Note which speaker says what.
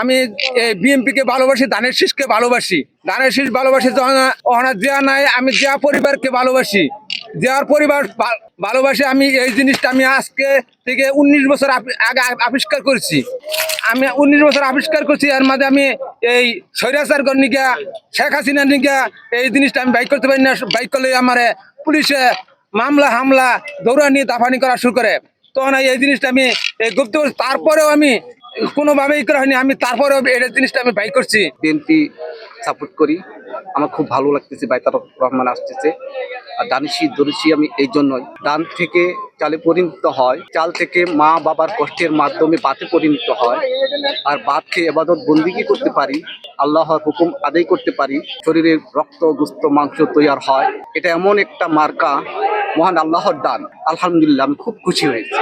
Speaker 1: আমি বিএনপি কে ভালোবাসি, ধানের শীষকে ভালোবাসি। ধানের শীষ ভালোবাসি দেয়া নাই, আমি দেয়া পরিবারকে ভালোবাসি, দেওয়ার পরিবার ভালোবাসি। আমি এই জিনিসটা আমি আজকে থেকে 19 বছর আগে আবিষ্কার করছি। আমি 19 বছর আবিষ্কার করছি। এর মাঝে আমি এই স্বৈরাচার নিকা, শেখ হাসিনার নিকা এই জিনিসটা আমি বাইক করতে পারি না। বাইক করলে আমার পুলিশে মামলা হামলা দৌড়ানি দাফানি করা শুরু করে। তখন এই জিনিসটা আমি গুপ্ত, তারপরেও আমি কোনোভাবেই করা হয়নি। আমি তারপরেও এই জিনিসটা আমি বাইক করছি।
Speaker 2: বিএনপি সাপোর্ট করি, আমার খুব ভালো লাগতেছে বাইতার রহমান আসতেছে। আর দানিশি দরিশি আমি এই জন্যই, ধান থেকে চালে পরিণত হয়, চাল থেকে মা বাবার কষ্টের মাধ্যমে ভাতে পরিণত হয়। আর ভাত খেয়ে এবাদত বন্দিগি করতে পারি, আল্লাহর হুকুম আদায় করতে পারি, শরীরের রক্ত গুস্ত মাংস তৈয়ার হয়। এটা এমন একটা মার্কা, মহান আল্লাহর দান। আলহামদুলিল্লাহ, আমি খুব খুশি হয়েছি।